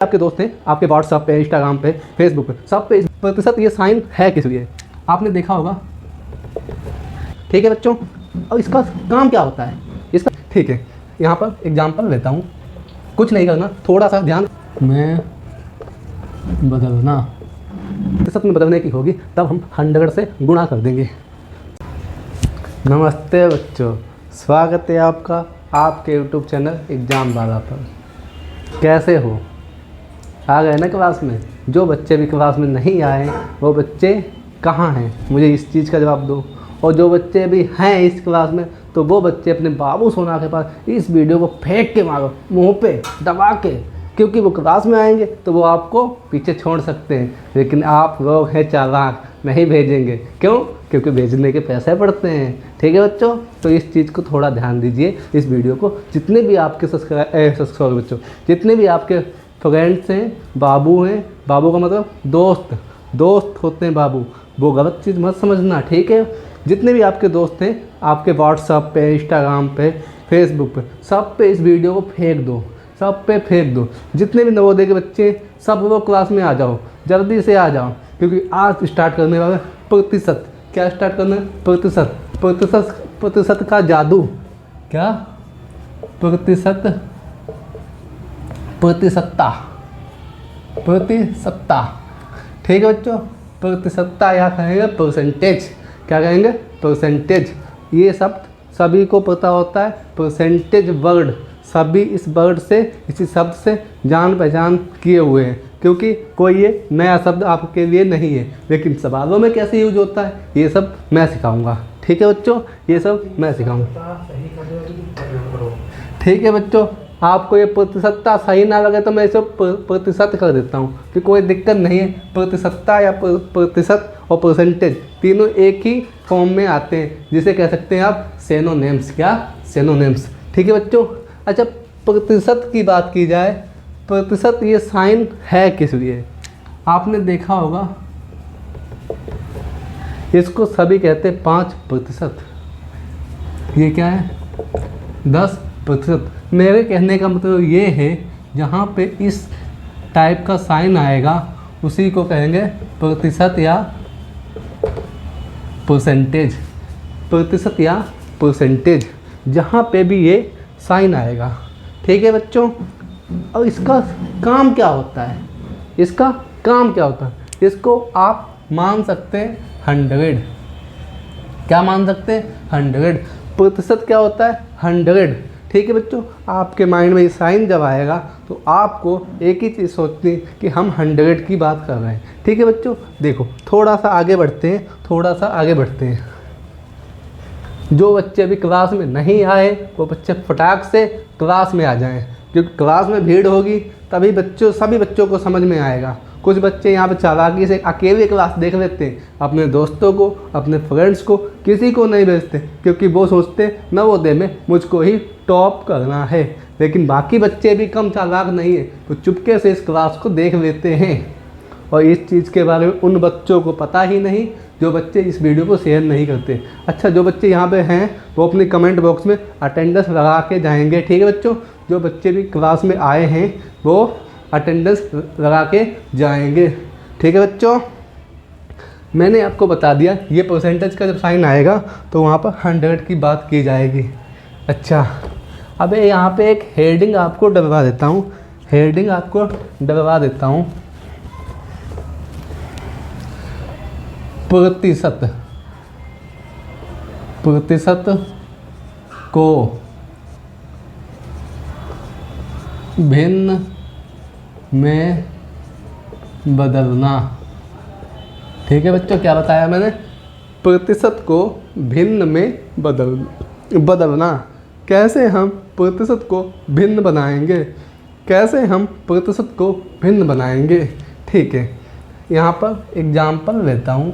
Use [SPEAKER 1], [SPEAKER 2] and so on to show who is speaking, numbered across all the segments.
[SPEAKER 1] आपके दोस्त हैं, आपके व्हाट्सएप पे, इंस्टाग्राम पे, फेसबुक पे, सब पे प्रतिशत ये साइन है किस लिए आपने देखा होगा। ठीक है बच्चों, और इसका काम क्या होता है इसका। ठीक है, यहाँ पर एग्जाम्पल लेता हूँ। कुछ नहीं करना, थोड़ा सा ध्यान में बदलना, प्रतिशत में बदलने की होगी, तब हम 100 से गुणा कर देंगे। नमस्ते बच्चों, स्वागत है आपका आपके यूट्यूब चैनल एग्जाम वाला पर। कैसे हो? आ गए ना क्लास में? जो बच्चे भी क्लास में नहीं आए वो बच्चे कहाँ हैं, मुझे इस चीज़ का जवाब दो। और जो बच्चे भी हैं इस क्लास में, तो वो बच्चे अपने बाबू सोना के पास इस वीडियो को फेंक के मारो, मुंह पे दबा के, क्योंकि वो क्लास में आएंगे तो वो आपको पीछे छोड़ सकते हैं। लेकिन आप लोग हैं चालाक, नहीं भेजेंगे। क्यों? क्योंकि भेजने के पैसे पड़ते हैं। ठीक है बच्चों, तो इस चीज़ को थोड़ा ध्यान दीजिए। इस वीडियो को जितने भी आपके सब्सक्राइबर बच्चों, जितने भी आपके फ्रेंड्स हैं, बाबू हैं, बाबू का मतलब दोस्त होते हैं बाबू, वो गलत चीज़ मत समझना। ठीक है, जितने भी आपके दोस्त हैं, आपके व्हाट्सएप पे, इंस्टाग्राम पे, फेसबुक पे, सब पे इस वीडियो को फेंक दो, सब पे फेंक दो। जितने भी नवोदय के बच्चे, सब लोग क्लास में आ जाओ, जल्दी से आ जाओ, क्योंकि आज स्टार्ट करने वाले प्रतिशत। क्या स्टार्ट करना है? प्रतिशत का जादू। क्या? प्रतिशतता। ठीक है बच्चों, प्रतिशतता या कहेंगे परसेंटेज। क्या कहेंगे? परसेंटेज। ये शब्द सभी को पता होता है। परसेंटेज वर्ड सभी इस वर्ड से, इसी शब्द से जान पहचान किए हुए हैं, क्योंकि कोई ये नया शब्द आपके लिए नहीं है। लेकिन सवालों में कैसे यूज होता है ये सब मैं सिखाऊंगा। ठीक है बच्चों, ये सब मैं सिखाऊंगा। ठीक है बच्चों, आपको ये प्रतिशतता सही ना लगे तो मैं इसे प्रतिशत कर देता हूँ कि कोई दिक्कत नहीं है। प्रतिशतता या प्रतिशत और परसेंटेज तीनों एक ही फॉर्म में आते हैं, जिसे कह सकते हैं आप सिनोनिम्स। क्या? सिनोनिम्स। ठीक है बच्चों। अच्छा, प्रतिशत की बात की जाए, प्रतिशत ये साइन है किस लिए आपने देखा होगा। इसको सभी कहते हैं 5%। ये क्या है? 10%। मेरे कहने का मतलब ये है, जहाँ पे इस टाइप का साइन आएगा उसी को कहेंगे प्रतिशत या परसेंटेज। प्रतिशत या परसेंटेज, जहाँ पे भी ये साइन आएगा। ठीक है बच्चों, और इसका काम क्या होता है? इसका काम क्या होता है? इसको आप मान सकते हैं 100। क्या मान सकते हैं? 100। प्रतिशत क्या होता है? 100। ठीक है बच्चों, आपके माइंड में ये साइन जब आएगा तो आपको एक ही चीज़ सोचनी कि हम 100 की बात कर रहे हैं। ठीक है बच्चों, देखो थोड़ा सा आगे बढ़ते हैं। जो बच्चे अभी क्लास में नहीं आए वो बच्चे फटाक से क्लास में आ जाएं, क्योंकि क्लास में भीड़ होगी तभी सभी बच्चों को समझ में आएगा। कुछ बच्चे यहाँ पे चालाकी से अकेले क्लास देख लेते हैं, अपने दोस्तों को, अपने फ्रेंड्स को, किसी को नहीं भेजते, क्योंकि वो सोचते नवोदय में मुझको ही टॉप करना है। लेकिन बाकी बच्चे भी कम चालाक नहीं है, तो चुपके से इस क्लास को देख लेते हैं। और इस चीज़ के बारे में उन बच्चों को पता ही नहीं जो बच्चे इस वीडियो को शेयर नहीं करते। अच्छा, जो बच्चे यहाँ पे हैं वो अपने कमेंट बॉक्स में अटेंडेंस लगा के जाएंगे। ठीक है बच्चों, जो बच्चे भी क्लास में आए हैं वो अटेंडेंस लगा के जाएंगे। ठीक है बच्चों, मैंने आपको बता दिया ये परसेंटेज का जब साइन आएगा तो वहाँ पर 100 की बात की जाएगी। अच्छा, अब यहाँ पे एक हेडिंग आपको डलवा देता हूँ। प्रतिशत को भिन्न में बदलना। ठीक है बच्चों, क्या बताया मैंने? प्रतिशत को भिन्न में बदलना। कैसे हम प्रतिशत को भिन्न बनाएंगे? ठीक है, यहाँ पर एग्जाम्पल लेता हूँ।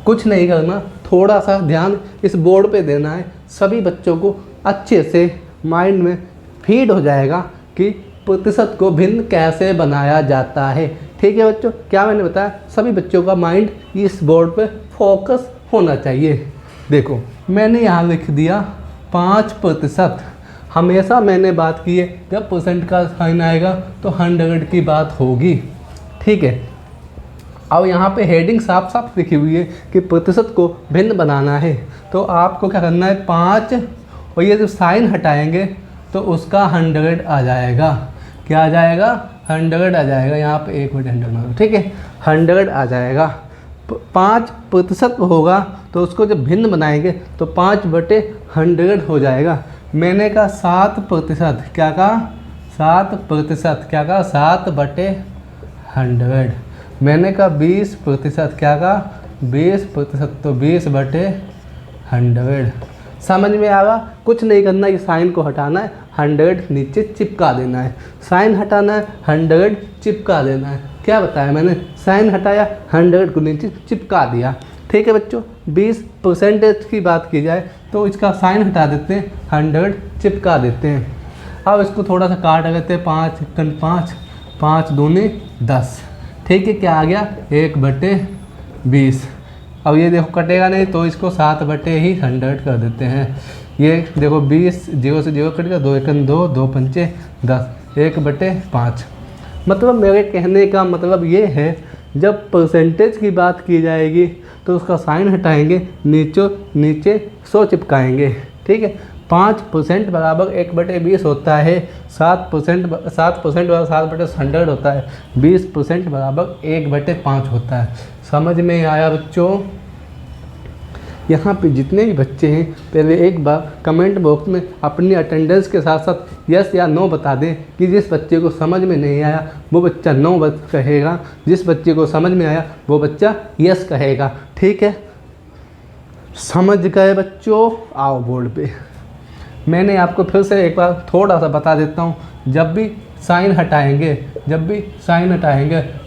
[SPEAKER 1] कुछ नहीं करना, थोड़ा सा ध्यान इस बोर्ड पे देना है। सभी बच्चों को अच्छे से माइंड में फीड हो जाएगा कि प्रतिशत को भिन्न कैसे बनाया जाता है। ठीक है बच्चों, क्या मैंने बताया? सभी बच्चों का माइंड इस बोर्ड पे फोकस होना चाहिए। देखो मैंने यहाँ लिख दिया 5%। हमेशा मैंने बात की है जब परसेंट का साइन आएगा तो 100 की बात होगी। ठीक है, अब यहाँ पे हेडिंग साफ साफ लिखी हुई है कि प्रतिशत को भिन्न बनाना है, तो आपको क्या करना है 5, और ये जब साइन हटाएंगे तो उसका 100 आ जाएगा। क्या आ जाएगा? 100 आ जाएगा। यहाँ पे 1/100 मानो, ठीक है, 100 आ जाएगा। 5% होगा तो उसको जब भिन्न बनाएंगे तो 5/100 हो जाएगा। मैंने कहा 7%, क्या कहा? 7%, क्या कहा? 7/100। मैंने कहा 20%, क्या कहा? 20%, तो 20/100। समझ में आ गया? कुछ नहीं करना, ये साइन को हटाना है, 100 नीचे चिपका देना है। साइन हटाना है, 100 चिपका देना है। क्या बताया मैंने? साइन हटाया, 100 को नीचे चिपका दिया। ठीक है बच्चों, 20% की बात की जाए तो इसका साइन हटा देते हैं, 100 चिपका देते हैं। अब इसको थोड़ा सा काट लेते हैं, 5 × 5, 5 दूनी 10। ठीक है, क्या आ गया? 1/20। अब ये देखो कटेगा नहीं तो इसको 7/100 कर देते हैं। ये देखो 20 0 से 0 कट गया, 2 × 2, 2 × 5 10, 1/5। मतलब मेरे कहने का मतलब ये है जब परसेंटेज की बात की जाएगी तो उसका साइन हटाएंगे, नीचे 100 चिपकाएंगे। ठीक है, 5% बराबर 1/20 होता है, 7% बराबर 7/100 होता है, 20% बराबर 1/5 होता है। समझ में आया बच्चों? यहाँ पे जितने भी बच्चे हैं पहले एक बार कमेंट बॉक्स में अपनी अटेंडेंस के साथ साथ यस या नो बता दें कि जिस बच्चे को समझ में नहीं आया वो बच्चा नो कहेगा, जिस बच्चे को समझ में आया वो बच्चा यस कहेगा। ठीक है, समझ गए बच्चों? आओ बोर्ड पे। मैंने आपको फिर से एक बार थोड़ा सा बता देता हूँ, जब भी साइन हटाएंगे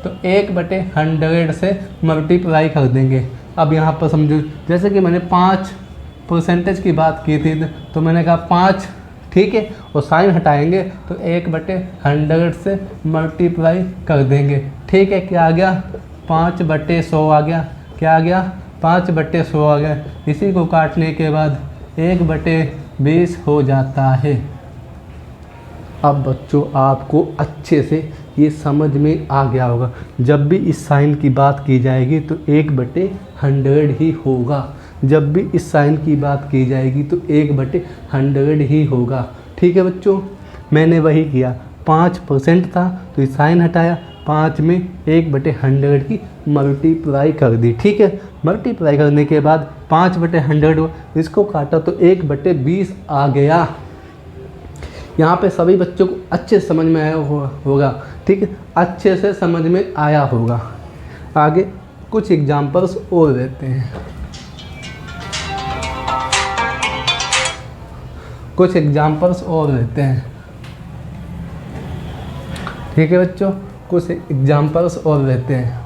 [SPEAKER 1] तो 1/100 से मल्टीप्लाई कर देंगे। अब यहाँ पर समझो, जैसे कि मैंने 5% की बात की थी तो मैंने कहा 5, ठीक है, और साइन हटाएंगे तो 1/100 से मल्टीप्लाई कर देंगे। ठीक है, क्या आ गया? 5/100 आ गया। क्या आ गया? 5/100 आ गया। इसी को काटने के बाद 1/20 हो जाता है। अब बच्चों आपको अच्छे से ये समझ में आ गया होगा, जब भी इस साइन की बात की जाएगी तो 1/100 ही होगा। जब भी इस साइन की बात की जाएगी तो 1/100 ही होगा। ठीक है बच्चों, मैंने वही किया, 5% था तो इस साइन हटाया, 5 में 1/100 की मल्टीप्लाई कर दी। ठीक है, मल्टीप्लाई करने के बाद 5/100 इसको काटा तो 1/20 आ गया। यहाँ पे सभी बच्चों को अच्छे से समझ में आया होगा। ठीक है, अच्छे से समझ में आया होगा। आगे कुछ एग्जाम्पल्स और देते हैं। ठीक है बच्चों, कुछ एग्जाम्पल्स और देते हैं।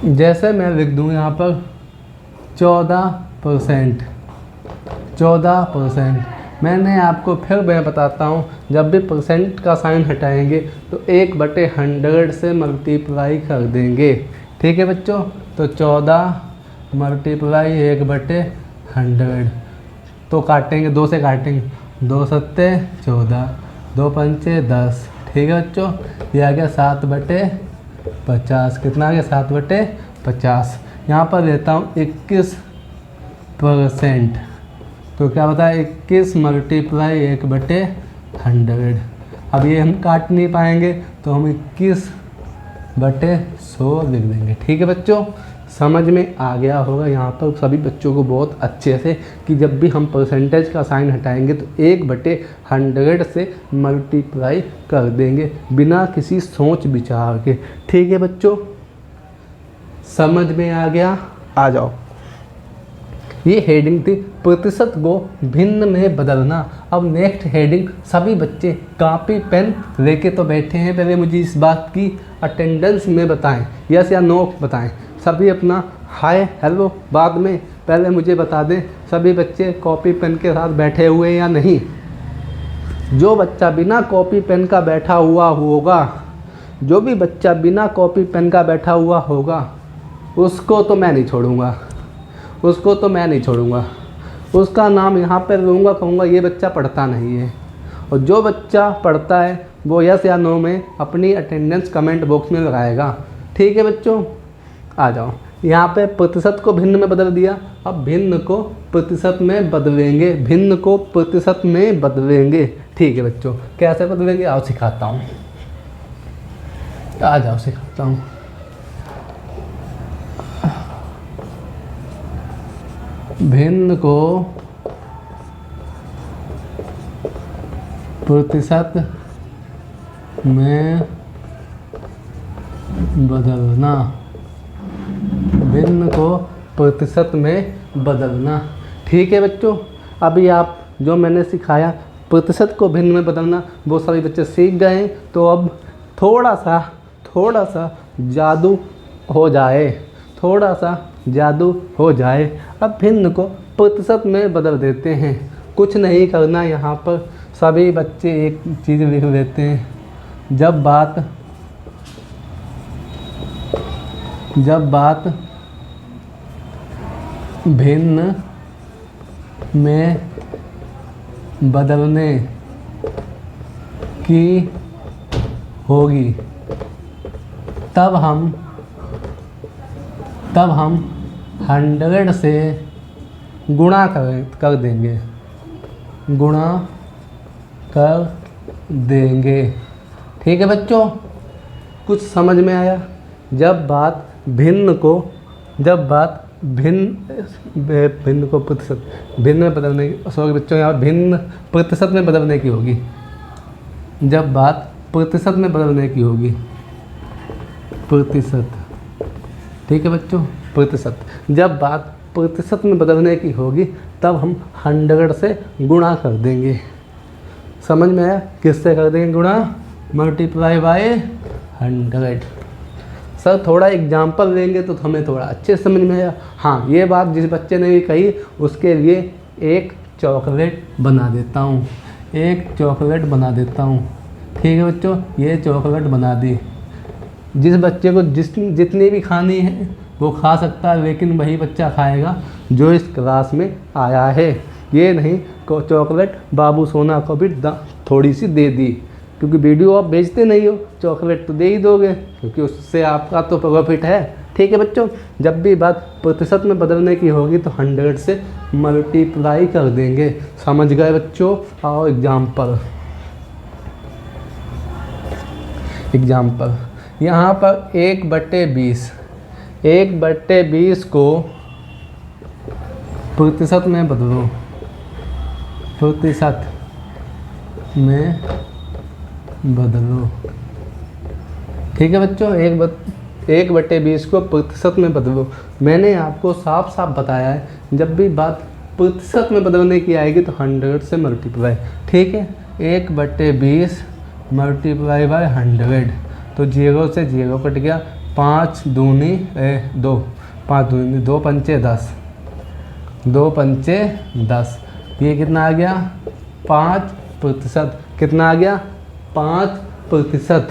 [SPEAKER 1] जैसे मैं लिख दूँ यहाँ पर 14%। मैंने आपको फिर मैं बताता हूँ, जब भी परसेंट का साइन हटाएंगे तो 1/100 से मल्टीप्लाई कर देंगे। ठीक है बच्चों, तो 14 मल्टीप्लाई 1/100, तो काटेंगे 2 से काटेंगे, 2 सत्ते 14, 2 पंचे 10। ठीक है बच्चों, ये आ गया 7/50। कितना आ गया? 7/50। यहाँ पर लेता हूँ 21%, तो क्या होता है? 21 मल्टीप्लाई 1/100। अब ये हम काट नहीं पाएंगे तो हम 21/100 लिख देंगे। ठीक है बच्चों, समझ में आ गया होगा यहाँ पर सभी बच्चों को बहुत अच्छे से कि जब भी हम परसेंटेज का साइन हटाएंगे तो 1/100 से मल्टीप्लाई कर देंगे बिना किसी सोच विचार के। ठीक है बच्चों, समझ में आ गया? आ जाओ, ये हेडिंग थी प्रतिशत को भिन्न में बदलना। अब नेक्स्ट हेडिंग, सभी बच्चे कॉपी पेन लेके तो बैठे हैं, पहले मुझे इस बात की अटेंडेंस में बताएं, यस या नो बताएं। सभी अपना हाय हेलो बाद में पहले मुझे बता दें, सभी बच्चे कॉपी पेन के साथ बैठे हुए या नहीं। जो बच्चा बिना कॉपी पेन का बैठा हुआ होगा, जो भी बच्चा बिना कॉपी पेन का बैठा हुआ होगा उसको तो मैं नहीं छोड़ूंगा, उसको तो मैं नहीं छोड़ूंगा। उसका नाम यहाँ पर लूँगा, कहूँगा ये बच्चा पढ़ता नहीं है। और जो बच्चा पढ़ता है वो यस या नो में अपनी अटेंडेंस कमेंट बॉक्स में लगाएगा। ठीक है बच्चों, आ जाओ। यहाँ पे प्रतिशत को भिन्न में बदल दिया, अब भिन्न को प्रतिशत में बदलेंगे, भिन्न को प्रतिशत में बदलेंगे। ठीक है बच्चों, कैसे बदलेंगे आओ सिखाता हूँ, आ जाओ सिखाता हूँ। भिन्न को प्रतिशत में बदलना, भिन्न को प्रतिशत में बदलना। ठीक है बच्चों, अभी आप जो मैंने सिखाया प्रतिशत को भिन्न में बदलना वो सभी बच्चे सीख गए हैं। तो अब थोड़ा सा जादू हो जाए, थोड़ा सा जादू हो जाए। अब भिन्न को प्रतिशत में बदल देते हैं, कुछ नहीं करना। यहाँ पर सभी बच्चे एक चीज़ लिख लेते हैं, जब बात भिन्न में बदलने की होगी तब हम 100 से गुणा कर देंगे, गुणा कर देंगे। ठीक है बच्चों, कुछ समझ में आया? जब बात भिन्न को प्रतिशत भिन्न में बदलने की, सॉरी बच्चों यहाँ भिन्न प्रतिशत में बदलने की होगी, जब बात प्रतिशत में बदलने की होगी, प्रतिशत। ठीक है बच्चों, प्रतिशत। जब बात प्रतिशत में बदलने की होगी तब हम 100 से गुणा कर देंगे। समझ में आया? किससे कर देंगे गुणा? Multiply by 100। सर थोड़ा एग्जाम्पल लेंगे तो हमें थोड़ा अच्छे समझ में आया। हाँ, ये बात जिस बच्चे ने भी कही उसके लिए एक चॉकलेट बना देता हूँ, एक चॉकलेट बना देता हूँ। ठीक है बच्चों, ये चॉकलेट बना दी। जिस बच्चे को जितनी भी खानी है वो खा सकता है, लेकिन वही बच्चा खाएगा जो इस क्लास में आया है। ये नहीं को चॉकलेट बाबू सोना को भी थोड़ी सी दे दी, क्योंकि वीडियो आप बेचते नहीं हो, चॉकलेट तो दे ही दोगे क्योंकि उससे आपका तो प्रॉफिट है। ठीक है बच्चों, जब भी बात प्रतिशत में बदलने की होगी तो 100 से मल्टीप्लाई कर देंगे। समझ गए बच्चों? और एग्जाम्पल यहाँ पर 1/20 को प्रतिशत में बदलो, प्रतिशत में बदलो। ठीक है बच्चों, 1/20 को प्रतिशत में बदलो। मैंने आपको साफ साफ बताया है, जब भी बात प्रतिशत में बदलने की आएगी तो 100 से मल्टीप्लाई। ठीक है, 1/20 मल्टीप्लाई बाय 100, तो 0 से 0 कट गया। 5 दूनी 2, 5 दूनी 2 पंचे 10, 2 पंचे 10। ये कितना आ गया? 5%। कितना आ गया? 5%।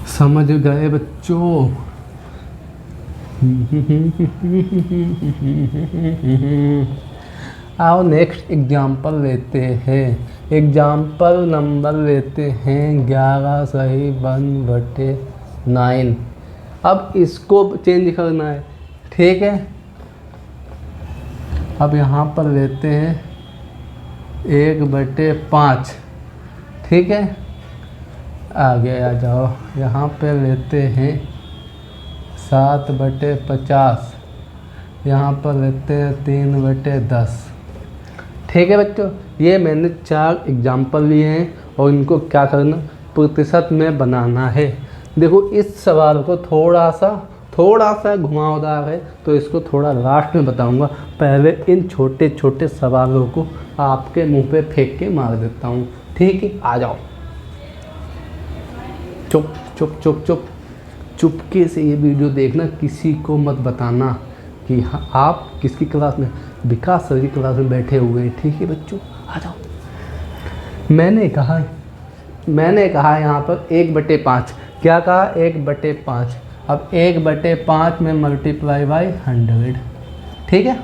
[SPEAKER 1] समझ गए बच्चों? आओ नेक्स्ट एग्जाम्पल लेते हैं। एग्जाम्पल नंबर लेते हैं 11 सही 1/9। अब इसको चेंज करना है। ठीक है, अब यहाँ पर लेते हैं 1/5। ठीक है, आगे आ जाओ। यहाँ पे लेते हैं 7/50। यहाँ पर लेते हैं 3/10। ठीक है बच्चों, ये मैंने 4 एग्जाम्पल लिए हैं और इनको क्या करना? प्रतिशत में बनाना है। देखो इस सवाल को थोड़ा सा घुमावदार है, तो इसको थोड़ा लास्ट में बताऊंगा। पहले इन छोटे छोटे सवालों को आपके मुंह पे फेंक के मार देता हूँ। ठीक है, आ जाओ। चुप चुप चुप चुप चुपके से ये वीडियो देखना, किसी को मत बताना कि आप किसकी क्लास में, विकास सर की क्लास में बैठे हुए हैं। ठीक है बच्चों, आ जाओ। मैंने कहा यहाँ पर 1/5 क्या कहा, 1/5। अब 1/5 में मल्टीप्लाई बाई 100, ठीक है।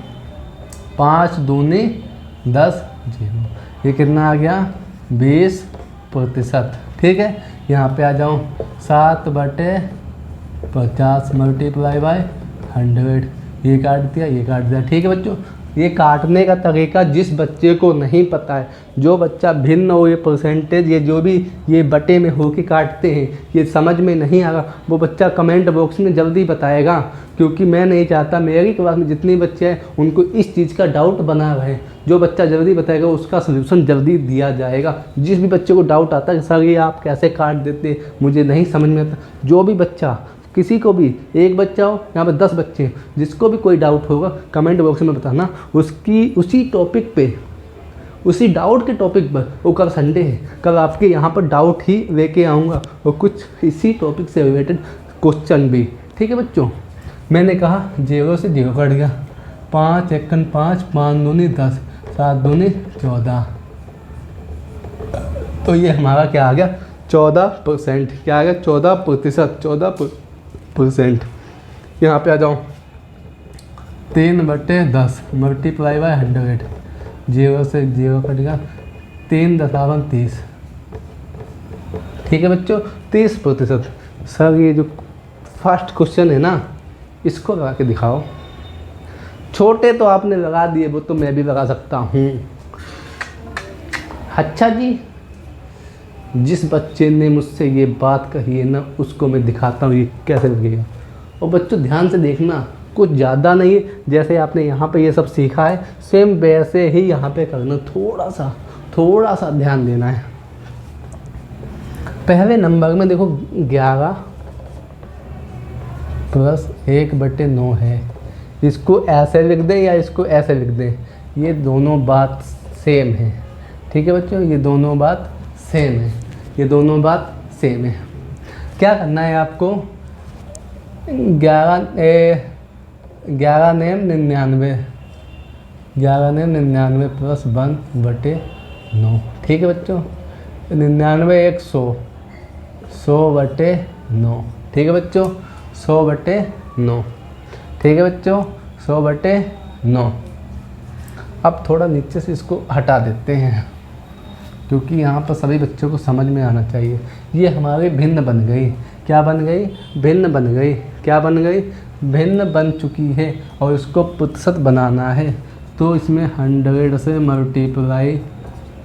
[SPEAKER 1] 5 दूनी 10, 0, ये कितना आ गया, 20%, ठीक है। यहाँ पे आ जाऊँ, 7/50 मल्टीप्लाई बाई 100, ये काट दिया, ये काट दिया, ठीक है बच्चों। ये काटने का तरीका जिस बच्चे को नहीं पता है, जो बच्चा भिन्न हो, ये परसेंटेज, ये जो भी ये बटे में हो के काटते हैं, ये समझ में नहीं आ रहा, वो बच्चा कमेंट बॉक्स में जल्दी बताएगा, क्योंकि मैं नहीं चाहता मेरी क्लास में जितने बच्चे हैं उनको इस चीज़ का डाउट बना रहे। जो बच्चा जल्दी बताएगा उसका सलूशन जल्दी दिया जाएगा। जिस भी बच्चे को डाउट आता है कि सर ये आप कैसे काट देते, मुझे नहीं समझ में आता, जो भी बच्चा, किसी को भी, एक बच्चा हो, यहाँ पर 10 बच्चे हैं, जिसको भी कोई डाउट होगा कमेंट बॉक्स में बताना। उसी टॉपिक पे, उसी डाउट के टॉपिक पर, वो कल संडे है, कल आपके यहाँ पर डाउट ही लेके आऊँगा और कुछ इसी टॉपिक से रिलेटेड क्वेश्चन भी, ठीक है बच्चों। मैंने कहा 0 से 0 कट गया, 5 एकन 5, 5 दूनी 10, 7 दूनी 14, तो ये हमारा क्या आ गया, 14%। क्या आ गया, 14%, 14%। यहाँ पे आ जाऊँ, 3/10 मल्टीप्लाई बाई 100, 0 से 0 कट गया, 3.30, ठीक है बच्चों, 30%। सर ये जो फर्स्ट क्वेश्चन है ना, इसको लगा के दिखाओ। छोटे तो आपने लगा दिए, वो तो मैं भी लगा सकता हूँ। अच्छा जी, जिस बच्चे ने मुझसे ये बात कही है ना, उसको मैं दिखाता हूँ ये कैसे लगेगा। और बच्चों ध्यान से देखना, कुछ ज़्यादा नहीं है, जैसे आपने यहाँ पे ये सब सीखा है सेम वैसे ही यहाँ पे करना, थोड़ा सा ध्यान देना है। पहले नंबर में देखो 11 + 1/9 है, इसको ऐसे लिख दें या इसको ऐसे लिख दें, ये दोनों बात सेम है, ठीक है बच्चों, ये दोनों बात सेम है, ये दोनों बात सेम है। क्या करना है आपको, 11 नेम 99, 11 नेम 99 + 1/9, ठीक है बच्चों। 99 1 100, 100/9, ठीक है बच्चों, 100/9, ठीक है बच्चों, 100/9। अब थोड़ा नीचे से इसको हटा देते हैं, क्योंकि यहाँ पर सभी बच्चों को समझ में आना चाहिए। ये हमारी भिन्न बन गई, क्या बन गई, भिन्न बन गई, क्या बन गई, भिन्न बन चुकी है। और इसको प्रतिशत बनाना है तो इसमें 100 से मल्टीप्लाई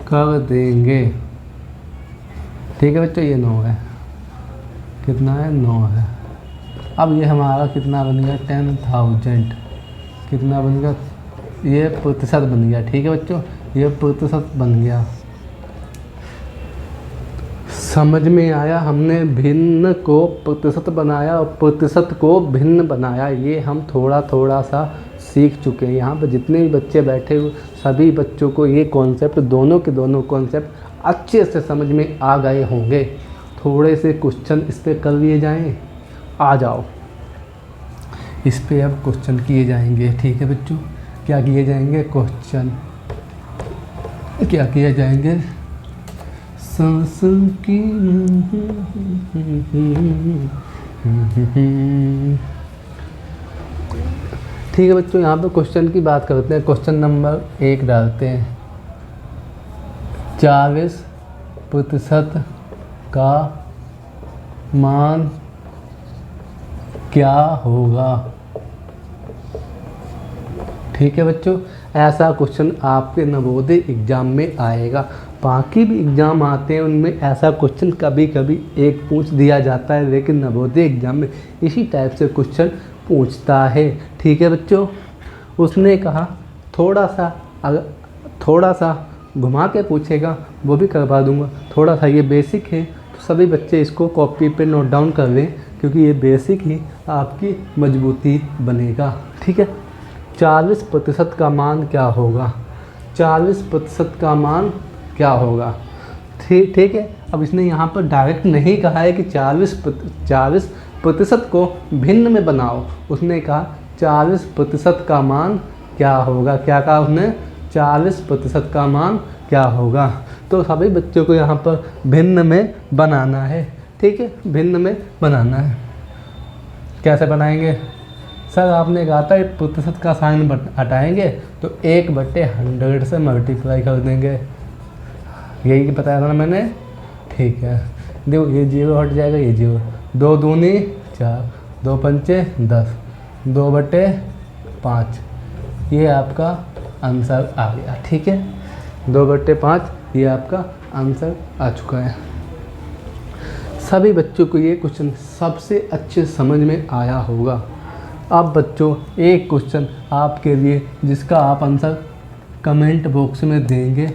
[SPEAKER 1] कर देंगे, ठीक है बच्चों। ये 9 है, कितना है, 9 है। अब ये हमारा कितना बन गया, 10,000, कितना बन गया, ये प्रतिशत बन गया, ठीक है बच्चों, ये प्रतिशत बन गया। समझ में आया, हमने भिन्न को प्रतिशत बनाया और प्रतिशत को भिन्न बनाया। ये हम थोड़ा सा सीख चुके हैं। यहाँ पर जितने भी बच्चे बैठे हुए सभी बच्चों को ये कॉन्सेप्ट, दोनों के दोनों कॉन्सेप्ट अच्छे से समझ में आ गए होंगे। थोड़े से क्वेश्चन इस पर कर लिए जाएं, आ जाओ इस पे अब क्वेश्चन किए जाएंगे, ठीक है बच्चों। क्या किए जाएंगे, क्वेश्चन क्या किए जाएंगे, सांसों की, ठीक है बच्चों। यहाँ पे क्वेश्चन की बात करते हैं। क्वेश्चन नंबर 1 डालते हैं, 40% का मान क्या होगा, ठीक है बच्चों। ऐसा क्वेश्चन आपके नवोदय एग्जाम में आएगा। बाकी भी एग्ज़ाम आते हैं उनमें ऐसा क्वेश्चन कभी कभी एक पूछ दिया जाता है, लेकिन नवोदय एग्जाम में इसी टाइप से क्वेश्चन पूछता है, ठीक है बच्चों। उसने कहा थोड़ा सा घुमा के पूछेगा, वो भी करवा दूंगा। थोड़ा सा ये बेसिक है, तो सभी बच्चे इसको कॉपी पे नोट डाउन कर लें, क्योंकि ये बेसिक ही आपकी मजबूती बनेगा, ठीक है। 40% का मान क्या होगा, 40% का मान क्या होगा, ठीक है। अब इसने यहाँ पर डायरेक्ट नहीं कहा है कि 40% को भिन्न में बनाओ। उसने कहा 40% का मान क्या होगा। क्या कहा उसने, 40% का मान क्या होगा। तो सभी बच्चों को यहाँ पर भिन्न में बनाना है। ठीक है, भिन्न में बनाना है। कैसे बनाएंगे सर? आपने कहा था प्रतिशत का साइन हटाएंगे तो 1/100 से मल्टीप्लाई कर देंगे, यही बताया था ना मैंने। ठीक है, देखो ये 0 हट जाएगा, ये 0, 2 दूनी 4, 2 पंचे 10, 2/5, ये आपका आंसर आ गया। ठीक है, 2/5 ये आपका आंसर आ चुका है। सभी बच्चों को ये क्वेश्चन सबसे अच्छे समझ में आया होगा। अब बच्चों एक क्वेश्चन आपके लिए जिसका आप आंसर कमेंट बॉक्स में देंगे,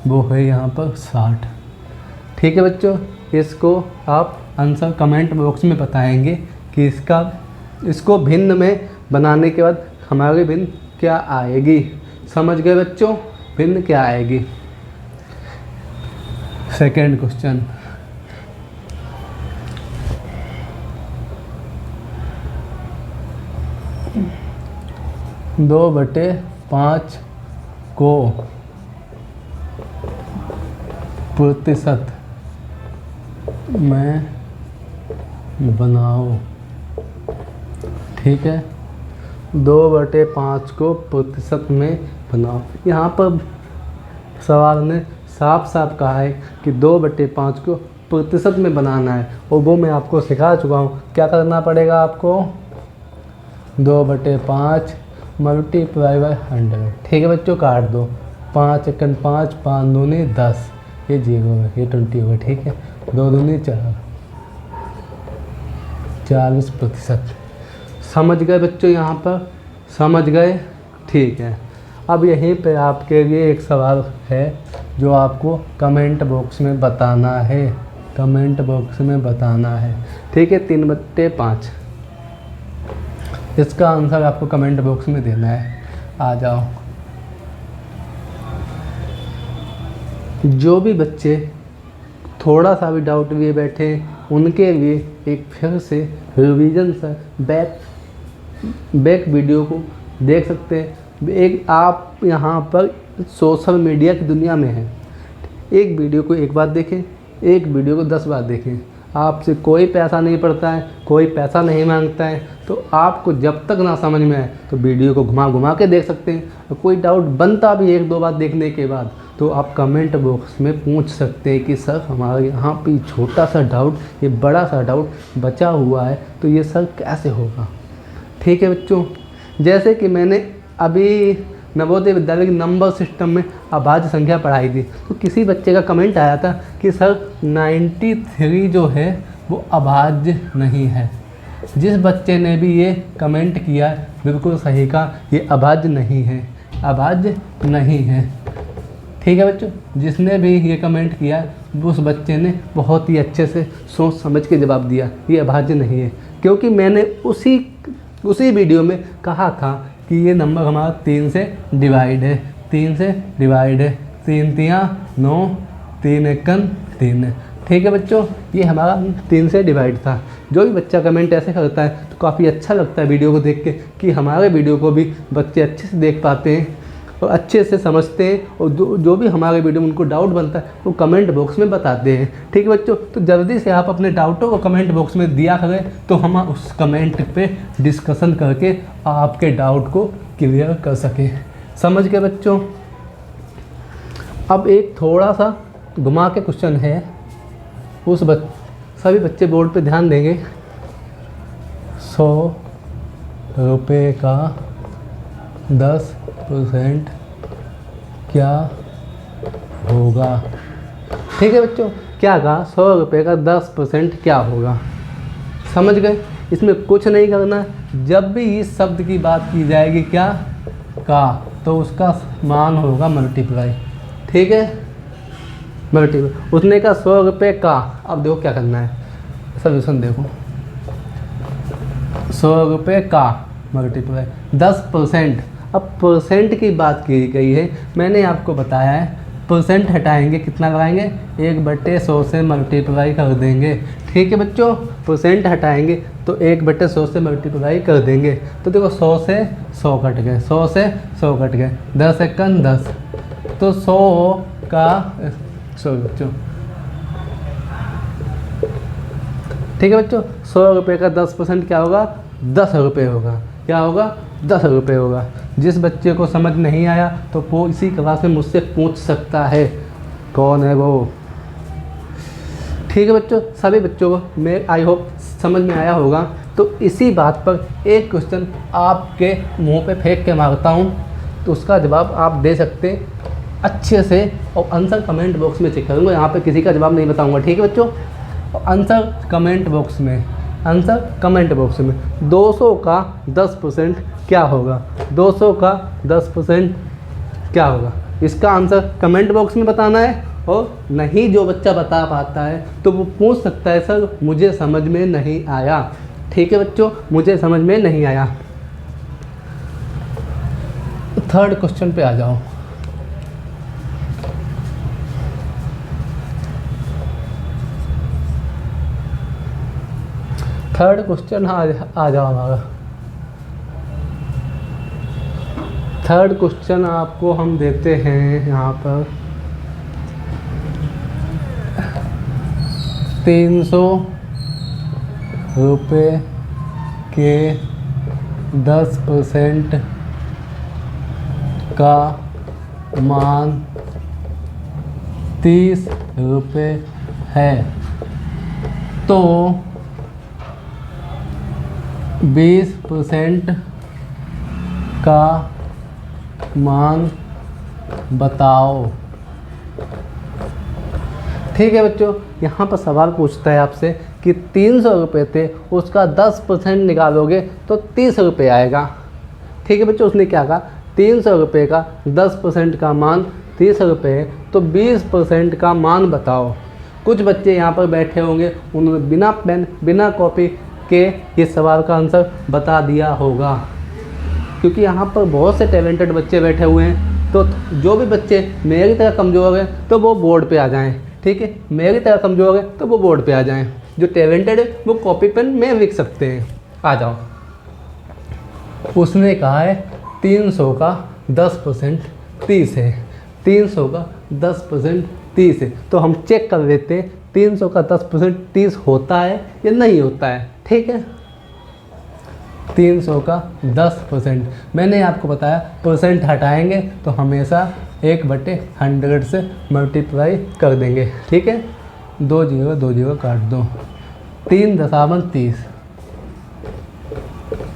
[SPEAKER 1] वो है यहाँ पर 60। ठीक है बच्चों, इसको आप आंसर कमेंट बॉक्स में बताएंगे कि इसको भिन्न में बनाने के बाद हमारी भिन्न क्या आएगी। समझ गए बच्चों, भिन्न क्या आएगी। सेकंड क्वेश्चन, 2/5 को प्रतिशत में बनाओ। ठीक है, 2/5 को प्रतिशत में बनाओ। यहाँ पर सवाल ने साफ साफ कहा है कि 2/5 को प्रतिशत में बनाना है, और वो मैं आपको सिखा चुका हूँ। क्या करना पड़ेगा आपको? 2/5 मल्टीप्लाई बाय 100। ठीक है बच्चों, काट दो, 5 एकन 5, 5 दूनी 10, ये 0 है, ये 20 होगा। ठीक है, 2 दूनी 4, 40%। समझ गए बच्चों? यहाँ पर समझ गए? ठीक है, अब यहीं पे आपके लिए एक सवाल है जो आपको कमेंट बॉक्स में बताना है, कमेंट बॉक्स में बताना है। ठीक है, 3/5, इसका आंसर आपको कमेंट बॉक्स में देना है। आ जाओ। जो भी बच्चे थोड़ा सा भी डाउट लिए बैठे उनके लिए एक फिर से रिवीजन सा बैक वीडियो को देख सकते हैं। एक आप यहाँ पर सोशल मीडिया की दुनिया में हैं, एक वीडियो को एक बार देखें, एक वीडियो को 10 बार देखें। आपसे कोई पैसा नहीं पड़ता है, कोई पैसा नहीं मांगता है। तो आपको जब तक ना समझ में आए तो वीडियो को घुमा घुमा के देख सकते हैं। और कोई डाउट बनता भी 1-2 बार देखने के बाद तो आप कमेंट बॉक्स में पूछ सकते हैं कि सर हमारे यहाँ पे छोटा सा डाउट, ये बड़ा सा डाउट बचा हुआ है, तो ये सर कैसे होगा। ठीक है बच्चों, जैसे कि मैंने अभी नवोदय विद्यालय के नंबर सिस्टम में अभाज्य संख्या पढ़ाई थी, तो किसी बच्चे का कमेंट आया था कि सर 93 जो है वो अभाज्य नहीं है। जिस बच्चे ने भी ये कमेंट किया बिल्कुल सही कहा, ये अभाज्य नहीं है, अभाज्य नहीं है। ठीक है बच्चों, जिसने भी ये कमेंट किया उस बच्चे ने बहुत ही अच्छे से सोच समझ के जवाब दिया, ये अभाज्य नहीं है। क्योंकि मैंने उसी वीडियो में कहा था कि ये नंबर हमारा 3 से डिवाइड है, 3 से डिवाइड है, 3 तियाँ 9, 3 एकन 3 है। ठीक है बच्चों, ये हमारा 3 से डिवाइड था। जो भी बच्चा कमेंट ऐसे करता है तो काफ़ी अच्छा लगता है वीडियो को देख के कि हमारे वीडियो को भी बच्चे अच्छे से देख पाते हैं और अच्छे से समझते हैं, और जो भी हमारे वीडियो में उनको डाउट बनता है वो कमेंट बॉक्स में बताते हैं। ठीक है बच्चों, तो जल्दी से आप अपने डाउटों को कमेंट बॉक्स में दिया करें, तो हम उस कमेंट पे डिस्कशन करके आपके डाउट को क्लियर कर सकें। समझ गए बच्चों? अब एक थोड़ा सा घुमा के क्वेश्चन है, सभी बच्चे बोर्ड पे ध्यान देंगे। 100 रुपये का 10% क्या होगा। ठीक है बच्चों, क्या कहा? 100 रुपये का 10% क्या होगा। समझ गए? इसमें कुछ नहीं करना। जब भी इस शब्द की बात की जाएगी क्या का, तो उसका मान होगा मल्टीप्लाई। ठीक है, मल्टीप्लाई। उसने कहा 100 रुपये का, अब देखो क्या करना है, सॉल्यूशन देखो। 100 रुपये का मल्टीप्लाई 10%। अब परसेंट की बात की गई है, मैंने आपको बताया है परसेंट हटाएंगे कितना लगाएंगे, 1/100 से मल्टीप्लाई कर देंगे। ठीक है बच्चों, परसेंट हटाएंगे तो 1/100 से मल्टीप्लाई कर देंगे। तो देखो 100 से 100 कट गए, 100 से 100 कट गए, 10 एकन 10, तो 100 का 100 बच्चों ठीक है बच्चों। 100 रुपये का 10% क्या होगा? 10 रुपये होगा। क्या होगा? 10 रुपये होगा। जिस बच्चे को समझ नहीं आया तो वो इसी क्लास में मुझसे पूछ सकता है। कौन है वो? ठीक है बच्चों, सभी बच्चों को मैं आई होप समझ में आया होगा। तो इसी बात पर एक क्वेश्चन आपके मुंह पे फेंक के मारता हूँ, तो उसका जवाब आप दे सकते अच्छे से, और आंसर कमेंट बॉक्स में चेक करूँगा। यहाँ पे किसी का जवाब नहीं बताऊँगा। ठीक है बच्चों, आंसर कमेंट बॉक्स में, आंसर कमेंट बॉक्स में। 200 का 10% क्या होगा? 200 का 10% क्या होगा? इसका आंसर कमेंट बॉक्स में बताना है। और नहीं जो बच्चा बता पाता है तो वो पूछ सकता है, सर मुझे समझ में नहीं आया। ठीक है बच्चों, मुझे समझ में नहीं आया। थर्ड क्वेश्चन पे आ जाओ। थर्ड क्वेश्चन आ जाओ हमारा। थर्ड क्वेश्चन आपको हम देते हैं यहाँ पर 300 रुपये के 10% का मान 30 रुपये है, तो 20% का मान बताओ। ठीक है बच्चों, यहाँ पर सवाल पूछता है आपसे कि 300 रुपये थे, उसका 10% निकालोगे तो 30 रुपये आएगा। ठीक है बच्चों, उसने क्या कहा? 300 रुपये का 10% का मान 30 रुपये है, तो 20% का मान बताओ। कुछ बच्चे यहाँ पर बैठे होंगे, उन्होंने बिना पेन बिना कॉपी के ये सवाल का आंसर बता दिया होगा, क्योंकि यहाँ पर बहुत से टैलेंटेड बच्चे बैठे हुए हैं। तो जो भी बच्चे मेरी तरह कमज़ोर हैं तो वो बोर्ड पे आ जाएं। ठीक है, मेरी तरह कमज़ोर है तो वो बोर्ड पे आ जाएं। जो टैलेंटेड है वो कॉपी पेन में लिख सकते हैं। आ जाओ। उसने कहा है 300 का 10% 30 है। 300 का 10% 30 है, तो हम चेक कर लेते हैं 300 का 10% 30 होता है या नहीं होता है। ठीक है, 300 का 10%, मैंने आपको बताया परसेंट हटाएंगे तो हमेशा 1/100 से मल्टीप्लाई कर देंगे। ठीक है, 2 0 काट दो, 3.30।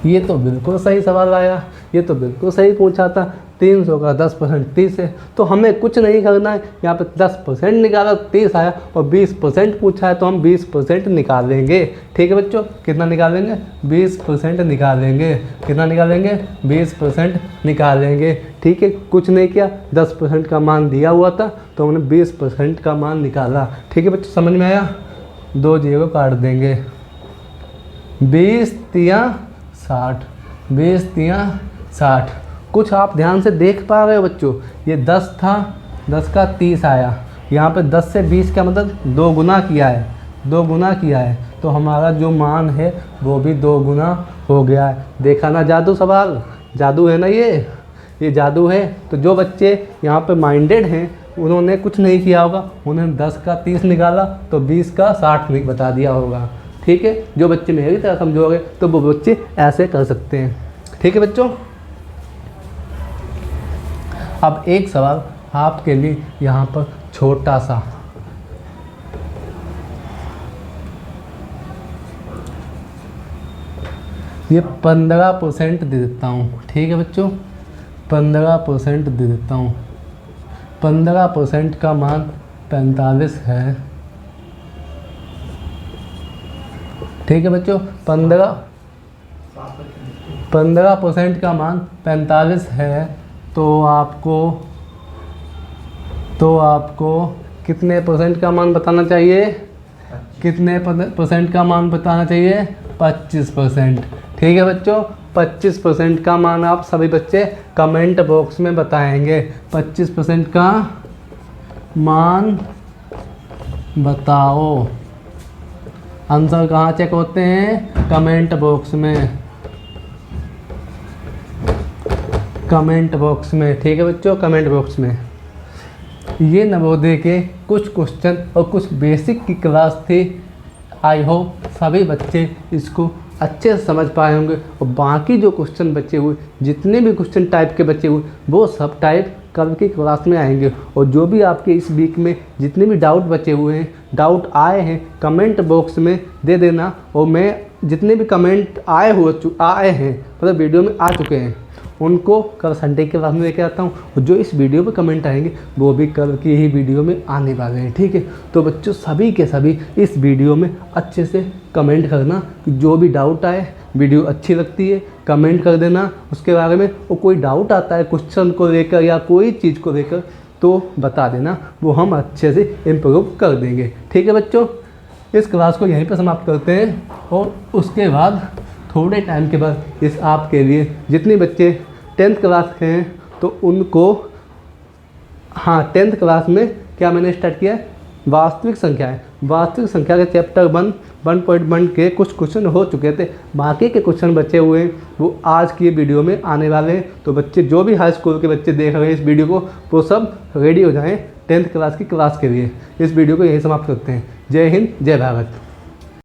[SPEAKER 1] ये तो बिल्कुल सही सवाल आया, ये तो बिल्कुल सही पूछा था। 300 का 10% 30 है, तो हमें कुछ नहीं करना है। यहाँ पे 10% निकाला 30 आया, और 20% पूछा है तो हम 20% निकालेंगे। ठीक है बच्चों, कितना निकालेंगे? 20% निकालेंगे। कितना निकालेंगे? 20% निकालेंगे। ठीक है, कुछ नहीं किया, 10% का मान दिया हुआ था तो हमने 20% का मान निकाला। ठीक है बच्चों, समझ में आया? 2 0 काट देंगे, 20 3 60, 20 3 60। कुछ आप ध्यान से देख पा रहे हो बच्चों? ये 10 था, 10 का 30 आया। यहाँ पे 10 से 20 का मतलब 2 गुना किया है, 2 गुना किया है, तो हमारा जो मान है वो भी 2 गुना हो गया है। देखा ना जादू? सवाल जादू है ना ये जादू है। तो जो बच्चे यहाँ पे माइंडेड हैं उन्होंने कुछ नहीं किया होगा, उन्होंने 10 का 30 निकाला तो 20 का 60 बता दिया होगा। ठीक है, जो बच्चे मेरी तरह समझोगे तो वो बच्चे ऐसे कर सकते हैं। ठीक है बच्चों, अब एक सवाल आपके लिए यहाँ पर छोटा सा। ये 15% दे देता हूँ। ठीक है बच्चों, 15% दे देता हूँ। 15% का मान 45 है। ठीक है बच्चों, 15% का मान 45 है, तो आपको कितने परसेंट का मान बताना चाहिए? कितने परसेंट का मान बताना चाहिए? 25%। ठीक है बच्चों, 25% का मान आप सभी बच्चे कमेंट बॉक्स में बताएंगे। 25% का मान बताओ। आंसर कहाँ चेक होते हैं? कमेंट बॉक्स में, कमेंट बॉक्स में। ठीक है बच्चों, कमेंट बॉक्स में। ये नवोदय के कुछ क्वेश्चन और कुछ बेसिक की क्लास थी। आई होप सभी बच्चे इसको अच्छे से समझ पाए होंगे और बाकी जो क्वेश्चन बचे हुए, जितने भी क्वेश्चन टाइप के बचे हुए, वो सब टाइप कल की क्लास में आएंगे। और जो भी आपके इस वीक में जितने भी डाउट बचे हुए हैं, डाउट आए हैं, कमेंट बॉक्स में दे देना। और मैं जितने भी कमेंट आए हैं मतलब वीडियो में आ चुके हैं, उनको कल संडे के बाद में लेके आता हूँ। और जो इस वीडियो पे कमेंट आएंगे वो भी कल की ही वीडियो में आने वाले हैं, ठीक है। तो बच्चों सभी के सभी इस वीडियो में अच्छे से कमेंट करना कि जो भी डाउट आए, वीडियो अच्छी लगती है कमेंट कर देना उसके बारे में। और कोई डाउट आता है क्वेश्चन को लेकर या कोई चीज़ को लेकर तो बता देना, वो हम अच्छे से इम्प्रूव कर देंगे, ठीक है बच्चों। इस क्लास को यहीं पर समाप्त करते हैं और उसके बाद थोड़े टाइम के बाद इस आपके लिए जितने बच्चे 10th क्लास के हैं तो उनको, हाँ 10th क्लास में क्या मैंने स्टार्ट किया है, वास्तविक संख्या है। वास्तविक संख्या के चैप्टर 1.1 के कुछ क्वेश्चन हो चुके थे, बाकी के क्वेश्चन बचे हुए हैं वो आज की वीडियो में आने वाले हैं। तो बच्चे जो भी हाई स्कूल के बच्चे देख रहे हैं इस वीडियो को, वो सब रेडी हो जाएं 10th क्लास की क्लास के लिए। इस वीडियो को यहीं समाप्त करते हैं। जय हिंद, जय भारत।